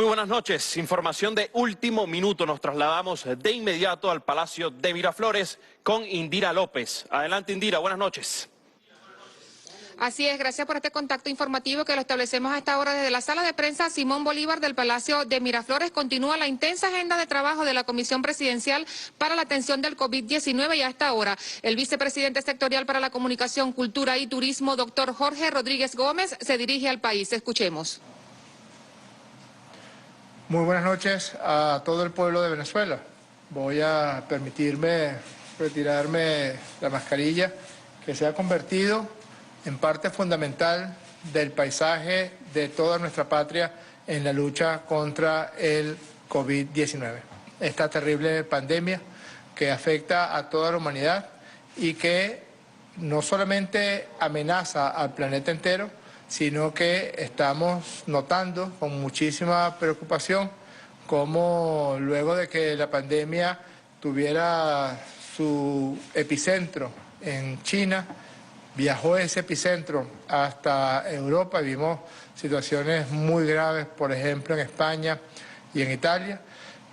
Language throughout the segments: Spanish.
Muy buenas noches. Información de último minuto. Nos trasladamos de inmediato al Palacio de Miraflores con Indira López. Adelante, Indira. Buenas noches. Así es, gracias por este contacto informativo que lo establecemos a esta hora desde la sala de prensa Simón Bolívar del Palacio de Miraflores. Continúa la intensa agenda de trabajo de la Comisión Presidencial para la atención del COVID-19 y a esta hora el vicepresidente sectorial para la Comunicación, Cultura y Turismo, doctor Jorge Rodríguez Gómez, se dirige al país. Escuchemos. Muy buenas noches a todo el pueblo de Venezuela. Voy a permitirme retirarme la mascarilla que se ha convertido en parte fundamental del paisaje de toda nuestra patria en la lucha contra el COVID-19. Esta terrible pandemia que afecta a toda la humanidad y que no solamente amenaza al planeta entero, sino que estamos notando con muchísima preocupación cómo luego de que la pandemia tuviera su epicentro en China, viajó ese epicentro hasta Europa y vimos situaciones muy graves, por ejemplo, en España y en Italia.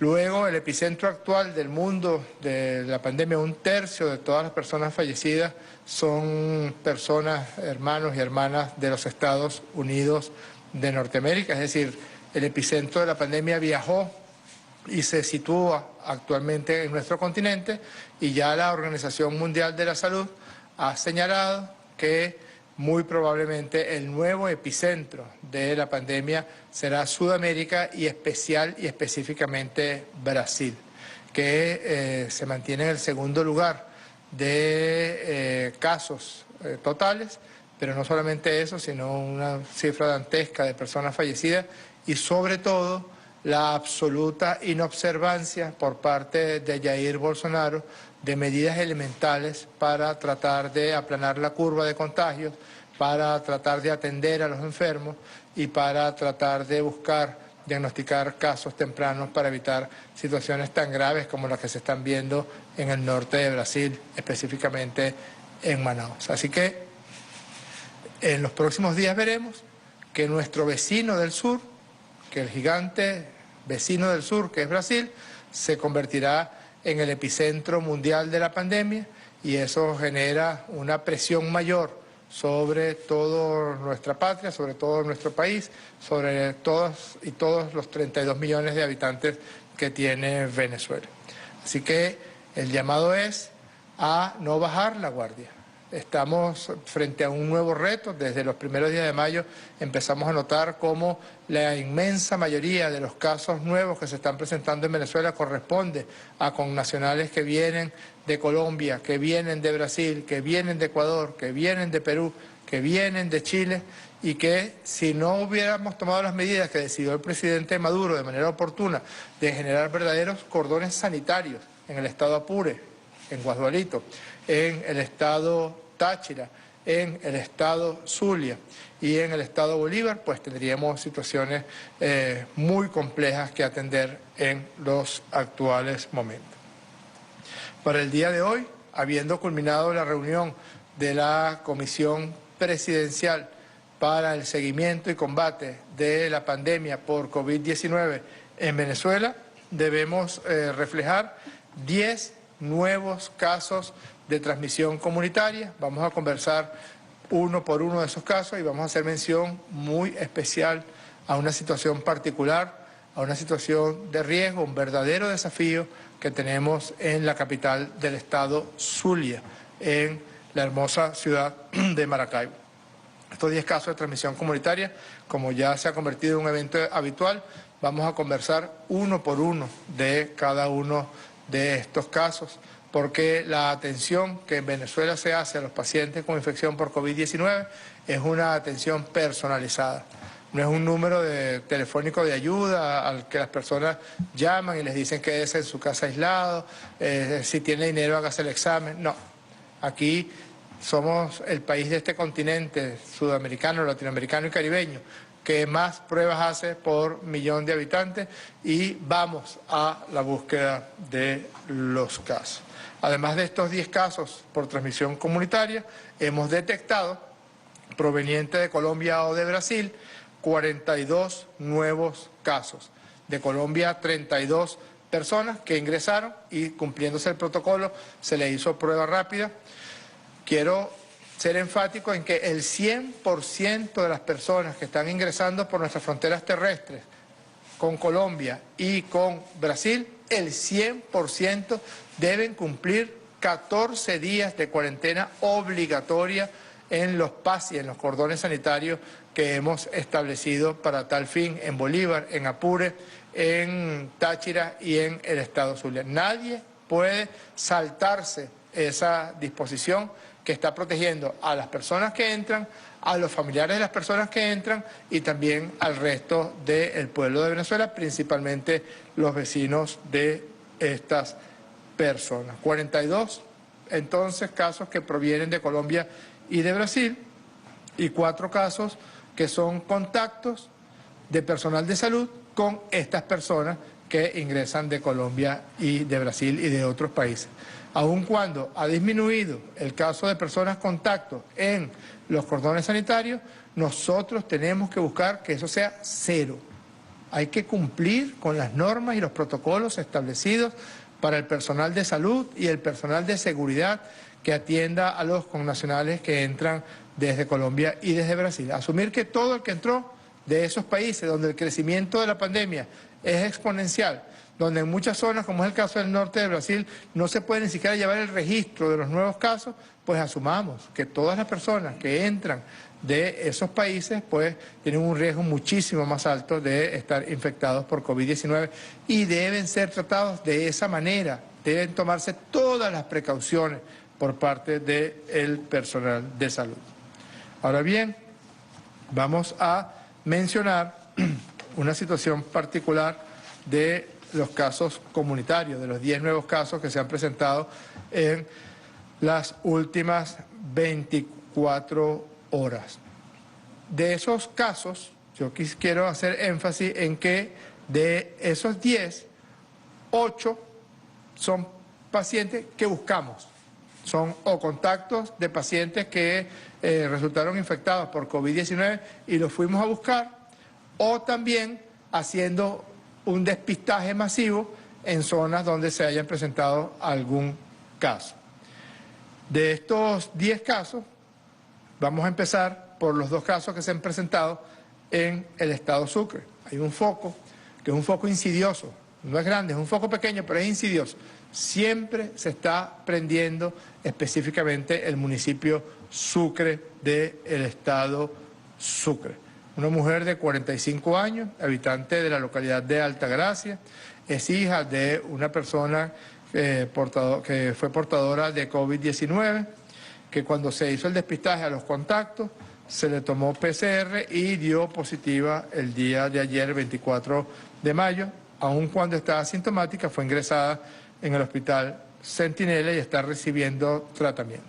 Luego, el epicentro actual del mundo de la pandemia, 1/3 de todas las personas fallecidas son personas, hermanos y hermanas de los Estados Unidos de Norteamérica. Es decir, el epicentro de la pandemia viajó y se sitúa actualmente en nuestro continente y ya la Organización Mundial de la Salud ha señalado que muy probablemente el nuevo epicentro de la pandemia será Sudamérica y específicamente Brasil, que se mantiene en el segundo lugar de casos totales, pero no solamente eso, sino una cifra dantesca de personas fallecidas y sobre todo la absoluta inobservancia por parte de Jair Bolsonaro de medidas elementales para tratar de aplanar la curva de contagios, para tratar de atender a los enfermos y para tratar de buscar diagnosticar casos tempranos para evitar situaciones tan graves como las que se están viendo en el norte de Brasil, específicamente en Manaus. Así que en los próximos días veremos que nuestro vecino del sur, que el gigante vecino del sur, que es Brasil, se convertirá en el epicentro mundial de la pandemia y eso genera una presión mayor sobre toda nuestra patria, sobre todo nuestro país, sobre todos y todos los 32 millones de habitantes que tiene Venezuela. Así que el llamado es a no bajar la guardia. Estamos frente a un nuevo reto. Desde los primeros días de mayo empezamos a notar cómo la inmensa mayoría de los casos nuevos que se están presentando en Venezuela corresponde a connacionales que vienen de Colombia, que vienen de Brasil, que vienen de Ecuador, que vienen de Perú, que vienen de Chile y que si no hubiéramos tomado las medidas que decidió el presidente Maduro de manera oportuna de generar verdaderos cordones sanitarios en el estado Apure, en Guasdualito, en el estado Táchira, en el estado Zulia y en el estado Bolívar, pues tendríamos situaciones muy complejas que atender en los actuales momentos. Para el día de hoy, habiendo culminado la reunión de la Comisión Presidencial para el seguimiento y combate de la pandemia por COVID-19 en Venezuela, debemos reflejar 10 nuevos casos de transmisión comunitaria. Vamos a conversar uno por uno de esos casos y vamos a hacer mención muy especial a una situación particular, a una situación de riesgo, un verdadero desafío que tenemos en la capital del estado Zulia, en la hermosa ciudad de Maracaibo. Estos 10 casos de transmisión comunitaria, como ya se ha convertido en un evento habitual, vamos a conversar uno por uno de cada uno de estos casos, porque la atención que en Venezuela se hace a los pacientes con infección por COVID-19 es una atención personalizada. No es un número telefónico de ayuda al que las personas llaman y les dicen que es en su casa aislado, si tiene dinero hágase el examen. No, aquí somos el país de este continente sudamericano, latinoamericano y caribeño que más pruebas hace por millón de habitantes y vamos a la búsqueda de los casos. Además de estos 10 casos por transmisión comunitaria, hemos detectado, proveniente de Colombia o de Brasil, 42 nuevos casos de Colombia 32 personas que ingresaron y cumpliéndose el protocolo se le hizo prueba rápida. Quiero ser enfático en que el 100% de las personas que están ingresando por nuestras fronteras terrestres con Colombia y con Brasil, el 100% deben cumplir 14 días de cuarentena obligatoria en los PAS y en los cordones sanitarios que hemos establecido para tal fin en Bolívar, en Apure, en Táchira y en el estado Zulia. Nadie puede saltarse esa disposición que está protegiendo a las personas que entran, a los familiares de las personas que entran y también al resto del pueblo de Venezuela, principalmente los vecinos de estas personas. 42, entonces, casos que provienen de Colombia y de Brasil y 4 casos que son contactos de personal de salud con estas personas que ingresan de Colombia y de Brasil y de otros países. Aun cuando ha disminuido el caso de personas contacto en los cordones sanitarios, nosotros tenemos que buscar que eso sea 0. Hay que cumplir con las normas y los protocolos establecidos para el personal de salud y el personal de seguridad que atienda a los connacionales que entran desde Colombia y desde Brasil. Asumir que todo el que entró de esos países donde el crecimiento de la pandemia es exponencial, donde en muchas zonas, como es el caso del norte de Brasil, no se puede ni siquiera llevar el registro de los nuevos casos, pues asumamos que todas las personas que entran de esos países pues tienen un riesgo muchísimo más alto de estar infectados por COVID-19 y deben ser tratados de esa manera, deben tomarse todas las precauciones por parte del personal de salud. Ahora bien, vamos a mencionar una situación particular de los casos comunitarios, de los 10 nuevos casos que se han presentado en las últimas 24 horas. De esos casos, yo quiero hacer énfasis en que de esos 10, 8 son pacientes que buscamos. Son o contactos de pacientes que resultaron infectados por COVID-19 y los fuimos a buscar, o también haciendo un despistaje masivo en zonas donde se hayan presentado algún caso. De estos 10 casos, vamos a empezar por los 2 casos que se han presentado en el estado Sucre. Hay un foco, que es un foco insidioso, no es grande, es un foco pequeño, pero es insidioso. Siempre se está prendiendo específicamente el municipio Sucre del estado Sucre. Una mujer de 45 años, habitante de la localidad de Altagracia, es hija de una persona que fue portadora de COVID-19, que cuando se hizo el despistaje a los contactos, se le tomó PCR y dio positiva el día de ayer, 24 de mayo, aun cuando estaba asintomática, fue ingresada en el hospital Centinela y está recibiendo tratamiento.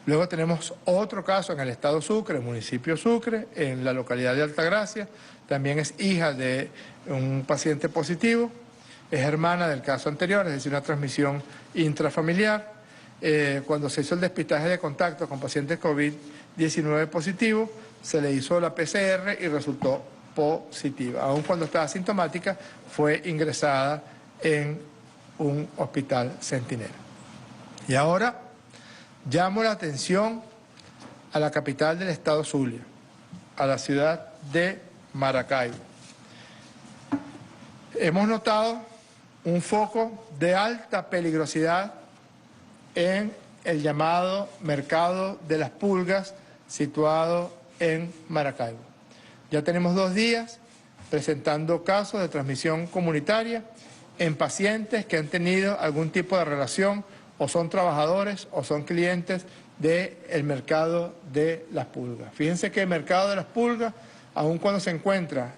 Luego tenemos otro caso en el estado Sucre, el municipio Sucre, en la localidad de Altagracia. También es hija de un paciente positivo, es hermana del caso anterior, es decir, una transmisión intrafamiliar. Cuando se hizo el despistaje de contacto con pacientes COVID-19 positivos, se le hizo la PCR y resultó positiva. Aun cuando estaba asintomática, fue ingresada en un hospital Centinela. Y ahora llamo la atención a la capital del estado Zulia, a la ciudad de Maracaibo. Hemos notado un foco de alta peligrosidad en el llamado mercado de las pulgas situado en Maracaibo. Ya tenemos 2 días presentando casos de transmisión comunitaria en pacientes que han tenido algún tipo de relación o son trabajadores o son clientes del mercado de las pulgas. Fíjense que el mercado de las pulgas, aun cuando se encuentra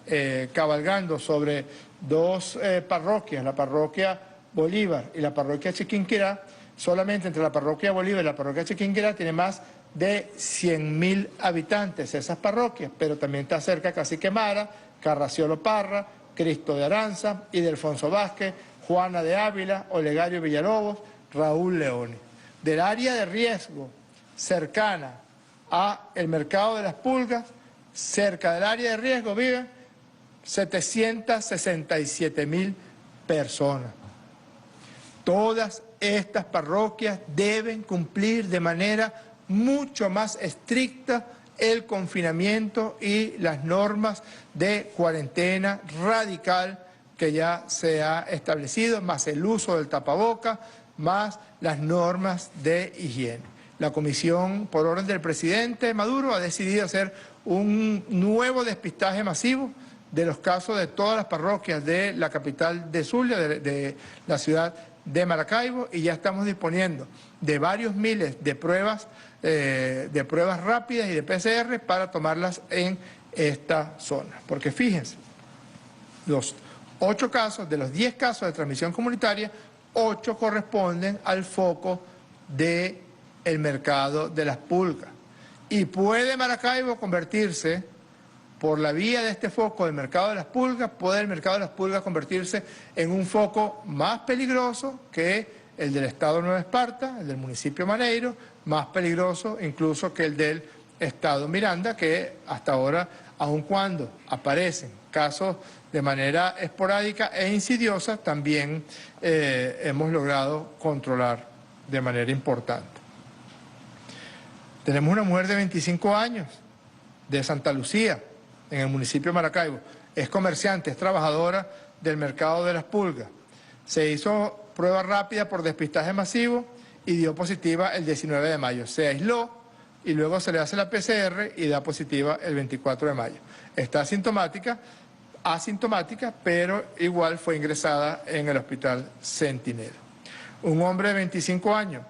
cabalgando sobre 2 parroquias, la parroquia Bolívar y la parroquia Chiquinquirá, solamente entre la parroquia Bolívar y la parroquia Chiquinquirá tiene más de 100.000 habitantes esas parroquias, pero también está cerca Cacique Mara, Carraciolo Parra, Cristo de Aranza, Ildefonso Vázquez, Juana de Ávila, Olegario Villalobos, Raúl Leone. Del área de riesgo cercana a el mercado de las pulgas, cerca del área de riesgo viven 767.000 personas. Todas estas parroquias deben cumplir de manera mucho más estricta el confinamiento y las normas de cuarentena radical que ya se ha establecido, más el uso del tapaboca, más las normas de higiene. La comisión, por orden del presidente Maduro, ha decidido hacer un nuevo despistaje masivo de los casos de todas las parroquias de la capital de Zulia, de la ciudad de Maracaibo, y ya estamos disponiendo de varios miles de pruebas rápidas y de PCR para tomarlas en esta zona. Porque fíjense, los 8 casos, de los 10 casos de transmisión comunitaria, 8 corresponden al foco del mercado de las pulgas. Y puede Maracaibo convertirse, por la vía de este foco del mercado de las pulgas, puede el mercado de las pulgas convertirse en un foco más peligroso que el del estado Nueva Esparta, el del municipio Maneiro, más peligroso incluso que el del estado Miranda, que hasta ahora, aun cuando aparecen casos de manera esporádica e insidiosa, también hemos logrado controlar de manera importante. Tenemos una mujer de 25 años, de Santa Lucía, en el municipio de Maracaibo. Es comerciante, es trabajadora del mercado de las pulgas. Se hizo prueba rápida por despistaje masivo y dio positiva el 19 de mayo. Se aisló y luego se le hace la PCR y da positiva el 24 de mayo. Está asintomática, pero igual fue ingresada en el hospital Centinela. Un hombre de 25 años,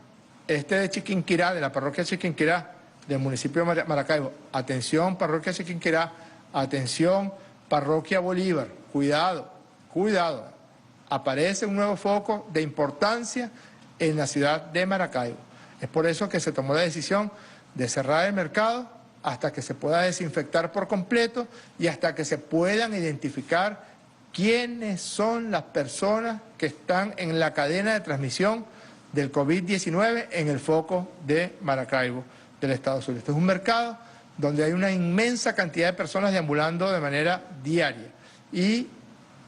de Chiquinquirá, de la parroquia Chiquinquirá, del municipio de Maracaibo. Atención, parroquia Chiquinquirá, atención, parroquia Bolívar, cuidado, cuidado. Aparece un nuevo foco de importancia en la ciudad de Maracaibo. Es por eso que se tomó la decisión de cerrar el mercado hasta que se pueda desinfectar por completo y hasta que se puedan identificar quiénes son las personas que están en la cadena de transmisión del COVID-19 en el foco de Maracaibo, del estado Zulia. Este es un mercado donde hay una inmensa cantidad de personas deambulando de manera diaria. Y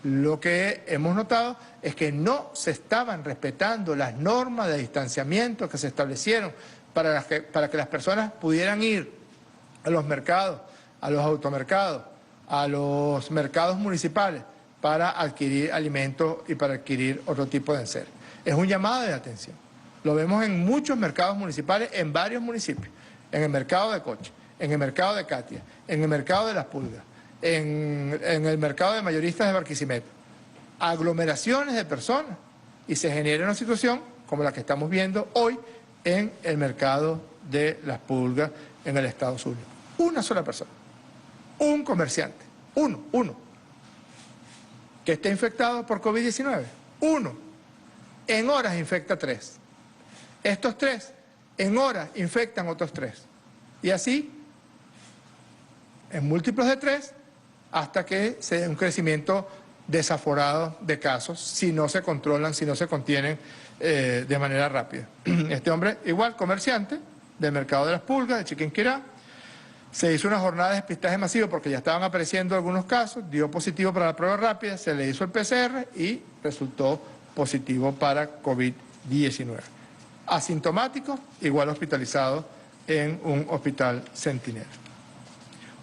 lo que hemos notado es que no se estaban respetando las normas de distanciamiento que se establecieron para que las personas pudieran ir a los mercados, a los automercados, a los mercados municipales para adquirir alimentos y para adquirir otro tipo de enseres. Es un llamado de atención. Lo vemos en muchos mercados municipales, en varios municipios, en el mercado de Coche, en el mercado de Catia, en el mercado de Las Pulgas, en el mercado de mayoristas de Barquisimeto. Aglomeraciones de personas y se genera una situación como la que estamos viendo hoy en el mercado de Las Pulgas en el estado Zulia. Una sola persona, un comerciante, uno, que esté infectado por COVID-19, uno, en horas infecta 3. Estos 3 en horas infectan otros 3. Y así, en múltiplos de 3, hasta que se dé un crecimiento desaforado de casos, si no se controlan, si no se contienen de manera rápida. Este hombre, igual, comerciante del mercado de Las Pulgas, de Chiquinquirá, se hizo una jornada de despistaje masivo porque ya estaban apareciendo algunos casos, dio positivo para la prueba rápida, se le hizo el PCR y resultó positivo para COVID-19. Asintomático, igual hospitalizado en un hospital Centinela.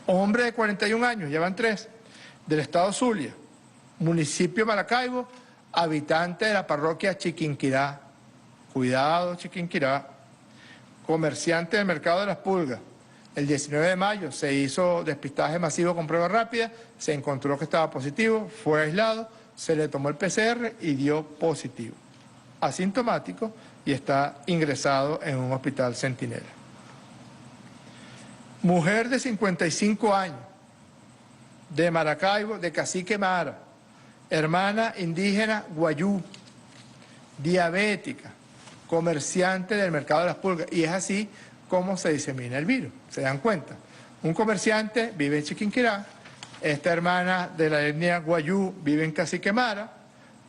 Hombre de 41 años, llevan 3, del estado Zulia, municipio Maracaibo, habitante de la parroquia Chiquinquirá. Cuidado, Chiquinquirá. Comerciante del mercado de Las Pulgas. El 19 de mayo se hizo despistaje masivo con prueba rápida, se encontró que estaba positivo, fue aislado, se le tomó el PCR y dio positivo. Asintomático y está ingresado en un hospital Centinela. Mujer de 55 años, de Maracaibo, de Cacique Mara, hermana indígena Guayú, diabética, comerciante del mercado de Las Pulgas. Y es así como se disemina el virus, ¿se dan cuenta? Un comerciante vive en Chiquinquirá, esta hermana de la etnia Guayú vive en Cacique Mara,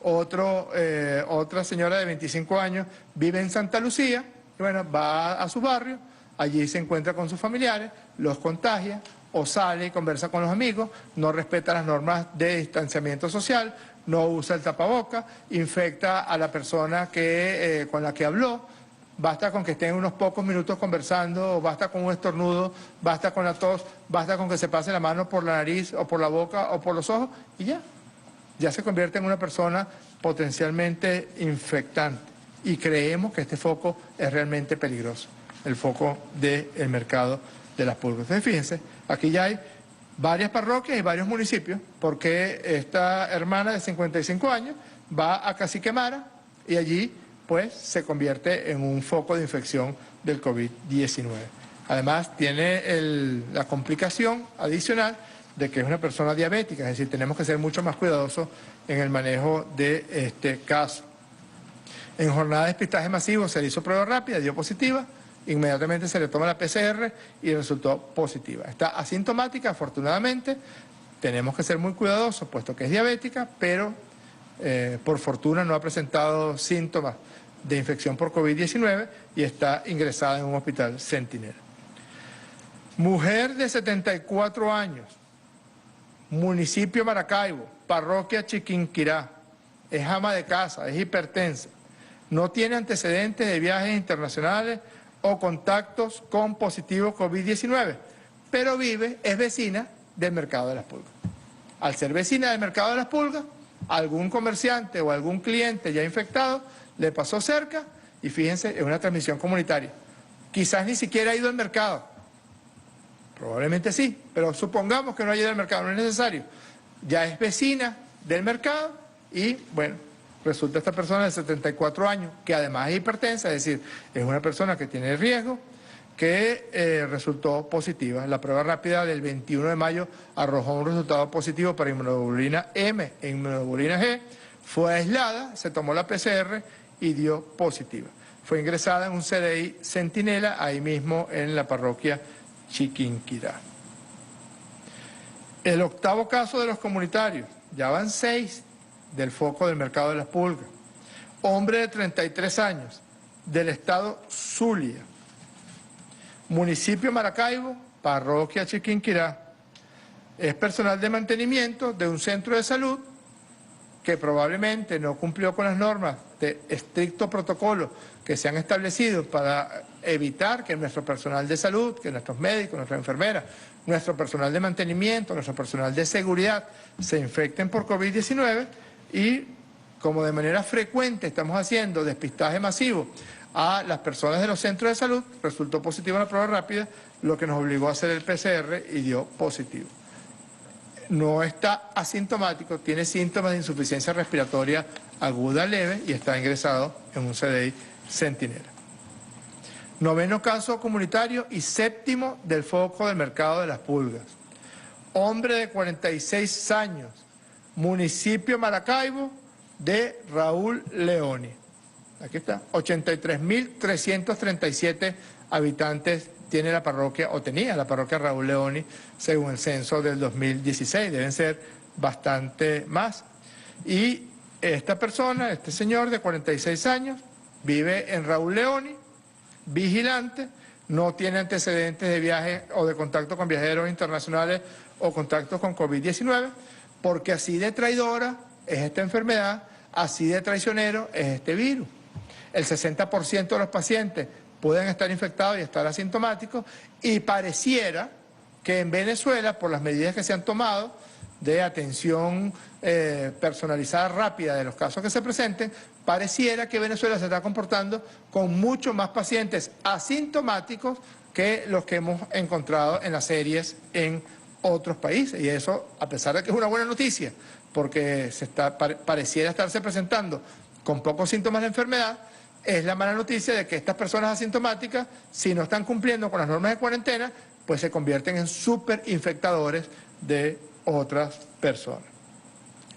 otra señora de 25 años vive en Santa Lucía, y bueno, va a su barrio, allí se encuentra con sus familiares, los contagia, o sale y conversa con los amigos, no respeta las normas de distanciamiento social, no usa el tapaboca, infecta a la persona con la que habló. Basta con que estén unos pocos minutos conversando, o basta con un estornudo, basta con la tos, basta con que se pase la mano por la nariz o por la boca o por los ojos y ya se convierte en una persona potencialmente infectante. Y creemos que este foco es realmente peligroso, el foco del mercado de las pulgas. Entonces fíjense, aquí ya hay varias parroquias y varios municipios, porque esta hermana de 55 años va a Cacique Mara y allí pues se convierte en un foco de infección del COVID-19. Además tiene la complicación adicional de que es una persona diabética, es decir, tenemos que ser mucho más cuidadosos en el manejo de este caso. En jornada de despistaje masivo se le hizo prueba rápida, dio positiva, inmediatamente se le toma la PCR y resultó positiva. Está asintomática, afortunadamente, tenemos que ser muy cuidadosos puesto que es diabética, pero por fortuna no ha presentado síntomas de infección por COVID-19 y está ingresada en un hospital Centinela. Mujer de 74 años, municipio Maracaibo, parroquia Chiquinquirá, es ama de casa, es hipertensa, no tiene antecedentes de viajes internacionales o contactos con positivo COVID-19, pero es vecina del Mercado de las Pulgas. Al ser vecina del Mercado de las Pulgas, algún comerciante o algún cliente ya infectado le pasó cerca y fíjense, es una transmisión comunitaria. Quizás ni siquiera ha ido al mercado, probablemente sí, pero supongamos que no haya ido al mercado, no es necesario. Ya es vecina del mercado y bueno, resulta esta persona de 74 años, que además es hipertensa, es decir, es una persona que tiene riesgo, que resultó positiva. La prueba rápida del 21 de mayo arrojó un resultado positivo para inmunoglobulina M e inmunoglobulina G, fue aislada, se tomó la PCR y dio positiva. Fue ingresada en un CDI Centinela, ahí mismo en la parroquia Chiquinquirá. El octavo caso de los comunitarios, ya van 6 del foco del Mercado de las Pulgas. Hombre de 33 años, del estado Zulia. Municipio Maracaibo, parroquia Chiquinquirá. Es personal de mantenimiento de un centro de salud que probablemente no cumplió con las normas de estricto protocolo que se han establecido para evitar que nuestro personal de salud, que nuestros médicos, nuestras enfermeras, nuestro personal de mantenimiento, nuestro personal de seguridad se infecten por COVID-19 y como de manera frecuente estamos haciendo despistaje masivo a las personas de los centros de salud, resultó positivo en la prueba rápida, lo que nos obligó a hacer el PCR y dio positivo. No está asintomático, tiene síntomas de insuficiencia respiratoria aguda leve y está ingresado en un CDI Centinela. Noveno caso comunitario y séptimo del foco del Mercado de las Pulgas. Hombre de 46 años, municipio Maracaibo, de Raúl Leoni. Aquí está, 83.337 habitantes tiene la parroquia, o tenía la parroquia Raúl Leoni, según el censo del 2016, deben ser bastante más. Y esta persona, este señor de 46 años, vive en Raúl Leoni, vigilante, no tiene antecedentes de viaje o de contacto con viajeros internacionales o contactos con COVID-19, porque así de traidora es esta enfermedad, así de traicionero es este virus. El 60% de los pacientes pueden estar infectados y estar asintomáticos y pareciera que en Venezuela, por las medidas que se han tomado de atención personalizada rápida de los casos que se presenten, pareciera que Venezuela se está comportando con mucho más pacientes asintomáticos que los que hemos encontrado en las series en otros países. Y eso, a pesar de que es una buena noticia, porque pareciera estarse presentando con pocos síntomas de enfermedad, es la mala noticia de que estas personas asintomáticas, si no están cumpliendo con las normas de cuarentena, pues se convierten en superinfectadores de otras personas.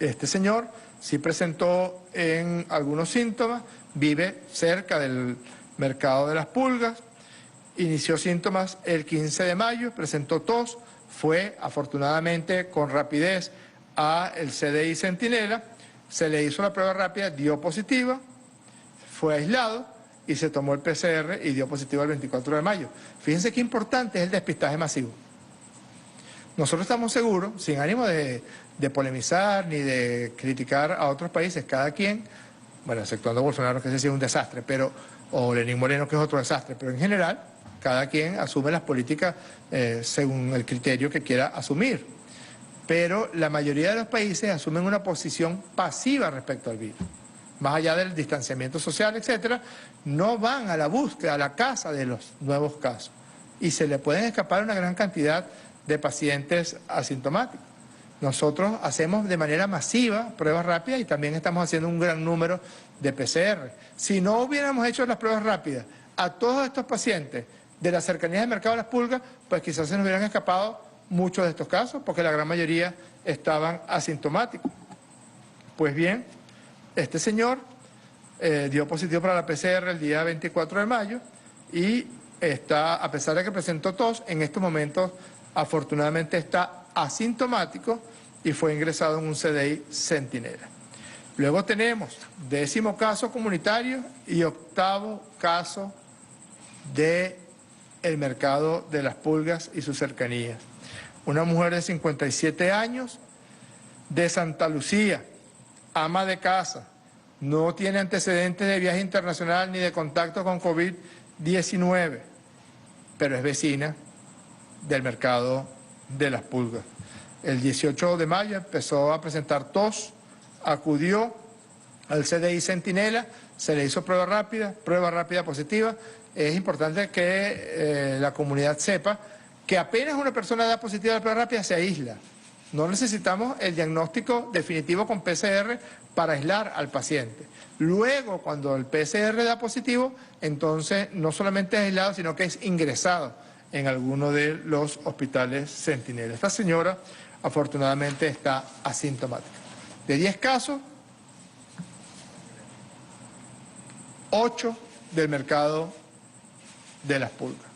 Este señor sí presentó en algunos síntomas, vive cerca del Mercado de las Pulgas, inició síntomas el 15 de mayo, presentó tos, fue afortunadamente con rapidez al CDI Centinela, se le hizo la prueba rápida, dio positiva, fue aislado y se tomó el PCR y dio positivo el 24 de mayo. Fíjense qué importante es el despistaje masivo. Nosotros estamos seguros, sin ánimo de polemizar ni de criticar a otros países, cada quien, bueno, exceptuando Bolsonaro, que ese sí es un desastre, o Lenín Moreno, que es otro desastre, pero en general, cada quien asume las políticas según el criterio que quiera asumir. Pero la mayoría de los países asumen una posición pasiva respecto al virus. Más allá del distanciamiento social, etcétera, no van a la búsqueda, a la caza de los nuevos casos. Y se le pueden escapar una gran cantidad de pacientes asintomáticos. Nosotros hacemos de manera masiva pruebas rápidas y también estamos haciendo un gran número de PCR. Si no hubiéramos hecho las pruebas rápidas a todos estos pacientes de la cercanía del mercado de las pulgas, pues quizás se nos hubieran escapado muchos de estos casos, porque la gran mayoría estaban asintomáticos. Pues bien, este señor dio positivo para la PCR el día 24 de mayo y está, a pesar de que presentó tos, en estos momentos afortunadamente está asintomático y fue ingresado en un CDI Centinela. Luego tenemos 10º caso comunitario y 8º caso del mercado de las pulgas y sus cercanías. Una mujer de 57 años de Santa Lucía, ama de casa, no tiene antecedentes de viaje internacional ni de contacto con COVID-19, pero es vecina del mercado de las pulgas. El 18 de mayo empezó a presentar tos, acudió al CDI Centinela, se le hizo prueba rápida positiva. Es importante que la comunidad sepa que apenas una persona da positiva a la prueba rápida se aísla. No necesitamos el diagnóstico definitivo con PCR para aislar al paciente. Luego, cuando el PCR da positivo, entonces no solamente es aislado, sino que es ingresado en alguno de los hospitales Centinela. Esta señora, afortunadamente, está asintomática. De 10 casos, 8 del mercado de las pulgas.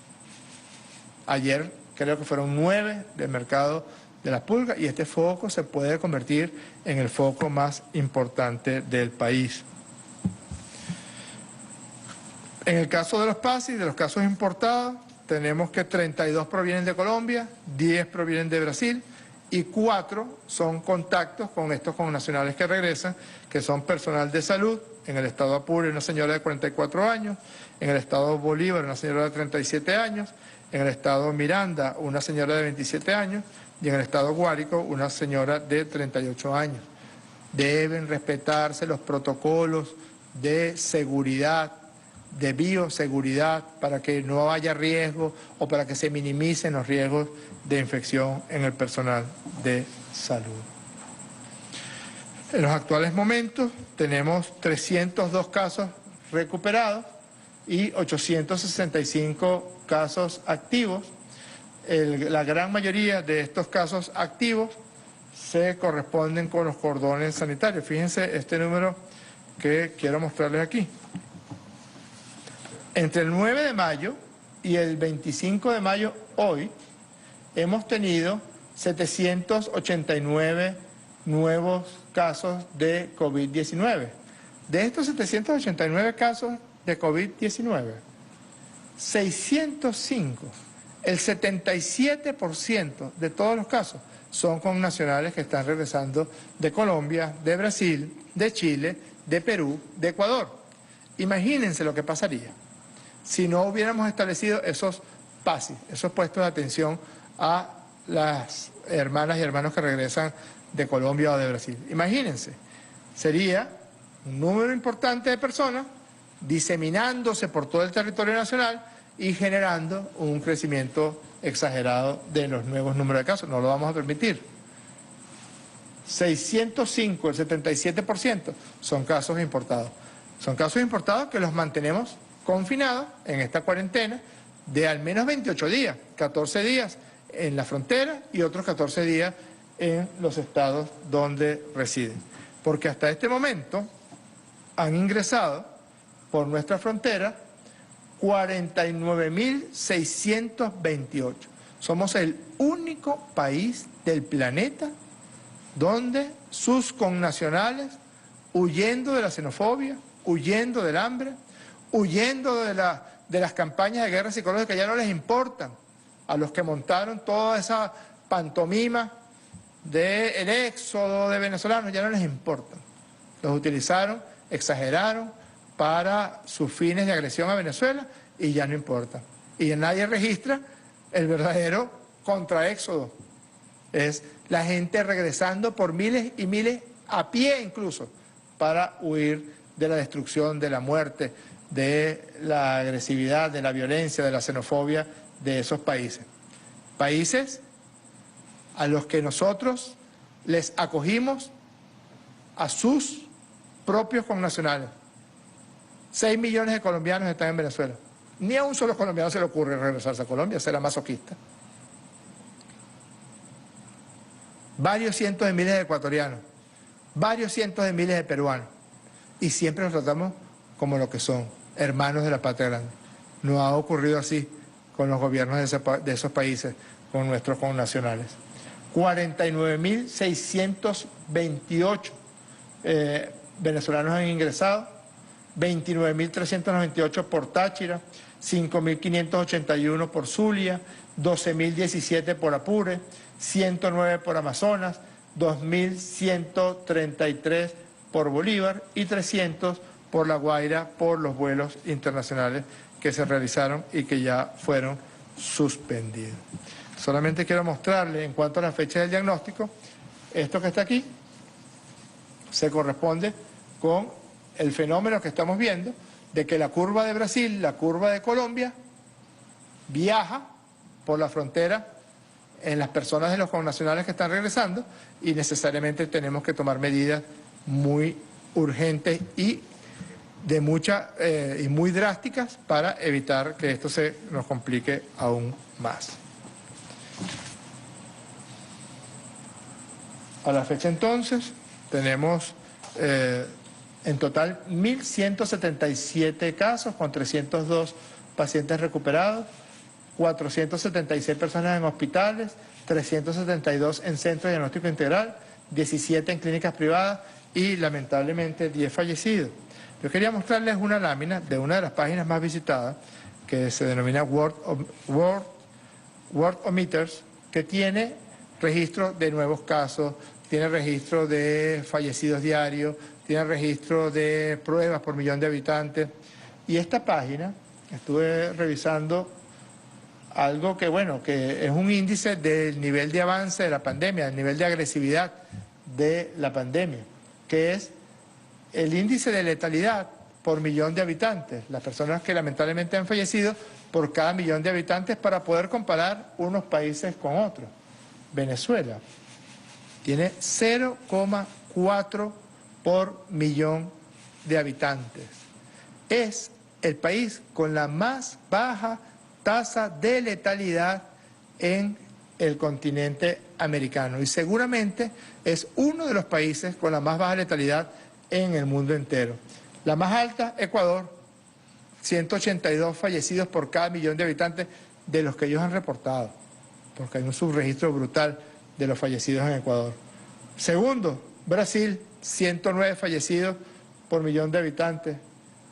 Ayer creo que fueron 9 del mercado de las pulgas y este foco se puede convertir en el foco más importante del país. En el caso de los PASI, de los casos importados, tenemos que 32 provienen de Colombia, 10 provienen de Brasil y 4 son contactos con estos connacionales que regresan, que son personal de salud. En el estado Apure, una señora de 44 años, en el estado Bolívar, una señora de 37 años, en el estado Miranda, una señora de 27 años, y en el estado Guárico, una señora de 38 años. Deben respetarse los protocolos de seguridad, de bioseguridad, para que no haya riesgo o para que se minimicen los riesgos de infección en el personal de salud. En los actuales momentos tenemos 302 casos recuperados y 865 casos activos. La gran mayoría de estos casos activos se corresponden con los cordones sanitarios. Fíjense este número que quiero mostrarles aquí. Entre el 9 de mayo y el 25 de mayo hoy hemos tenido 789 nuevos casos de COVID-19. De estos 789 casos de COVID-19, 605, el 77% de todos los casos son con nacionales que están regresando de Colombia, de Brasil, de Chile, de Perú, de Ecuador. Imagínense lo que pasaría si no hubiéramos establecido esos PASI, esos puestos de atención a las hermanas y hermanos que regresan de Colombia o de Brasil. Imagínense, sería un número importante de personas diseminándose por todo el territorio nacional y generando un crecimiento exagerado de los nuevos números de casos. No lo vamos a permitir. 605, el 77%, son casos importados. Son casos importados que los mantenemos confinados en esta cuarentena de al menos 28 días, 14 días en la frontera y otros 14 días en los estados donde residen. Porque hasta este momento han ingresado por nuestra frontera 49.628. Somos el único país del planeta donde sus connacionales, huyendo de la xenofobia, huyendo del hambre, huyendo de las campañas de guerra psicológica, ya no les importan a los que montaron toda esa pantomima del éxodo de venezolanos, ya no les importa. Los utilizaron, exageraron para sus fines de agresión a Venezuela y ya no importa. Y nadie registra el verdadero contraéxodo. Es la gente regresando por miles y miles, a pie incluso, para huir de la destrucción, de la muerte, de la agresividad, de la violencia, de la xenofobia de esos países. Países a los que nosotros les acogimos a sus propios connacionales. 6 millones de colombianos están en Venezuela. Ni a un solo colombiano se le ocurre regresarse a Colombia, será masoquista. Varios cientos de miles de ecuatorianos, varios cientos de miles de peruanos. Y siempre los tratamos como lo que son, hermanos de la patria grande. No ha ocurrido así con los gobiernos de esos países, con nuestros connacionales. 49.628 venezolanos han ingresado, 29.398 por Táchira, 5.581 por Zulia, 12.017 por Apure, 109 por Amazonas, 2.133 por Bolívar y 300 por La Guaira por los vuelos internacionales que se realizaron y que ya fueron suspendidos. Solamente quiero mostrarles en cuanto a la fecha del diagnóstico, esto que está aquí se corresponde con el fenómeno que estamos viendo de que la curva de Brasil, la curva de Colombia, viaja por la frontera en las personas de los connacionales que están regresando y necesariamente tenemos que tomar medidas muy urgentes y muy drásticas para evitar que esto se nos complique aún más. A la fecha entonces tenemos en total 1.177 casos con 302 pacientes recuperados, 476 personas en hospitales, 372 en centros de diagnóstico integral, 17 en clínicas privadas y lamentablemente 10 fallecidos. Yo quería mostrarles una lámina de una de las páginas más visitadas que se denomina Worldometers, que tiene registro de nuevos casos, tiene registro de fallecidos diarios, tiene registro de pruebas por millón de habitantes. Y esta página, estuve revisando algo que, bueno, que es un índice del nivel de avance de la pandemia, del nivel de agresividad de la pandemia, que es el índice de letalidad por millón de habitantes, las personas que lamentablemente han fallecido por cada millón de habitantes para poder comparar unos países con otros. Venezuela tiene 0,4 por millón de habitantes. Es el país con la más baja tasa de letalidad en el continente americano y seguramente es uno de los países con la más baja letalidad en el mundo entero. La más alta, Ecuador, 182 fallecidos por cada millón de habitantes de los que ellos han reportado, porque hay un subregistro brutal de los fallecidos en Ecuador. Segundo, Brasil, 109 fallecidos por millón de habitantes.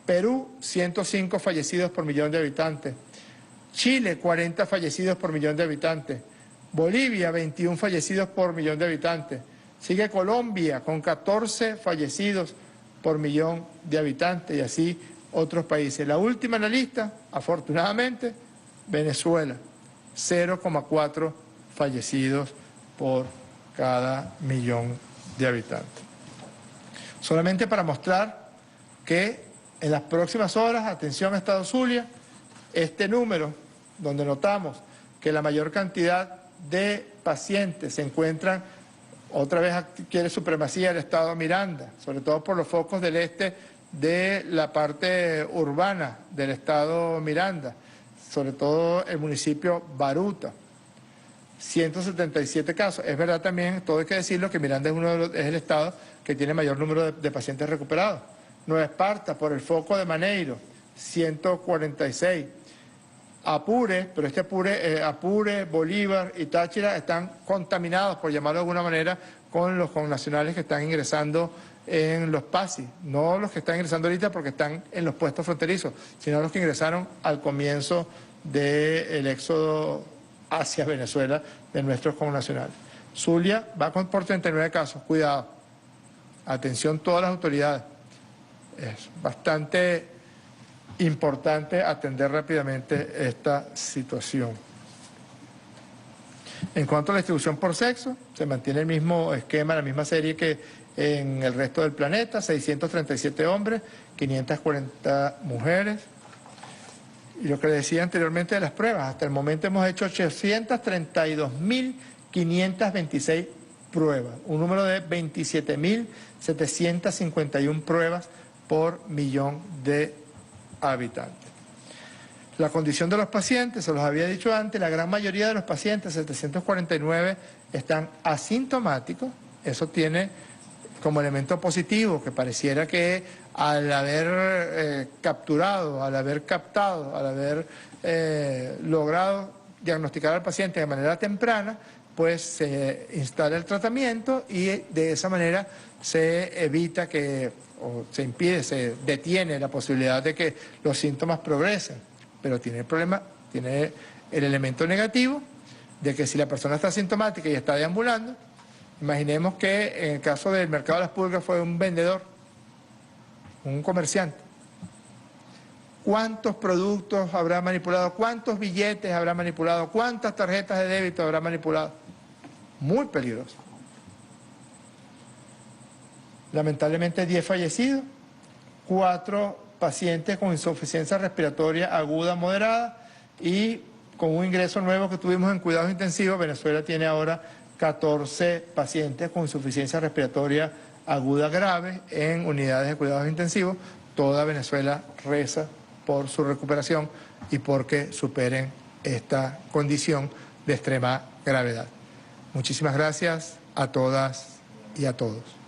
Perú, 105 fallecidos por millón de habitantes. Chile, 40 fallecidos por millón de habitantes. Bolivia, 21 fallecidos por millón de habitantes. Sigue Colombia, con 14 fallecidos por millón de habitantes, y así otros países. La última en la lista, afortunadamente, Venezuela, 0,4 fallecidos por cada millón de habitantes. Solamente para mostrar que en las próximas horas, atención a Estado Zulia, este número, donde notamos que la mayor cantidad de pacientes se encuentran, otra vez adquiere supremacía el Estado Miranda, sobre todo por los focos del este de la parte urbana del Estado Miranda, sobre todo el municipio Baruta. 177 casos. Es verdad también, todo hay que decirlo, que Miranda es el estado que tiene mayor número de pacientes recuperados. Nueva Esparta, por el foco de Maneiro, 146. Apure, pero Apure, Bolívar y Táchira están contaminados, por llamarlo de alguna manera, con los connacionales que están ingresando en los PASI. No los que están ingresando ahorita porque están en los puestos fronterizos, sino los que ingresaron al comienzo del éxodo hacia Venezuela de nuestros connacionales. Zulia va por 39 casos, cuidado, atención todas las autoridades. Es bastante importante atender rápidamente esta situación. En cuanto a la distribución por sexo, se mantiene el mismo esquema, la misma serie que en el resto del planeta, 637 hombres, 540 mujeres. Y lo que les decía anteriormente de las pruebas, hasta el momento hemos hecho 832.526 pruebas, un número de 27.751 pruebas por millón de habitantes. La condición de los pacientes, se los había dicho antes, la gran mayoría de los pacientes, 749, están asintomáticos. Eso tiene como elemento positivo que pareciera que al haber capturado, al haber captado, al haber logrado diagnosticar al paciente de manera temprana, pues se instala el tratamiento y de esa manera se evita que, o se impide, se detiene la posibilidad de que los síntomas progresen. Pero tiene el problema, tiene el elemento negativo de que si la persona está asintomática y está deambulando, imaginemos que en el caso del mercado de las pulgas fue un vendedor, un comerciante. ¿Cuántos productos habrá manipulado? ¿Cuántos billetes habrá manipulado? ¿Cuántas tarjetas de débito habrá manipulado? Muy peligroso. Lamentablemente 10 fallecidos, 4 pacientes con insuficiencia respiratoria aguda moderada y con un ingreso nuevo que tuvimos en cuidados intensivos. Venezuela tiene ahora 14 pacientes con insuficiencia respiratoria aguda grave en unidades de cuidados intensivos. Toda Venezuela reza por su recuperación y porque superen esta condición de extrema gravedad. Muchísimas gracias a todas y a todos.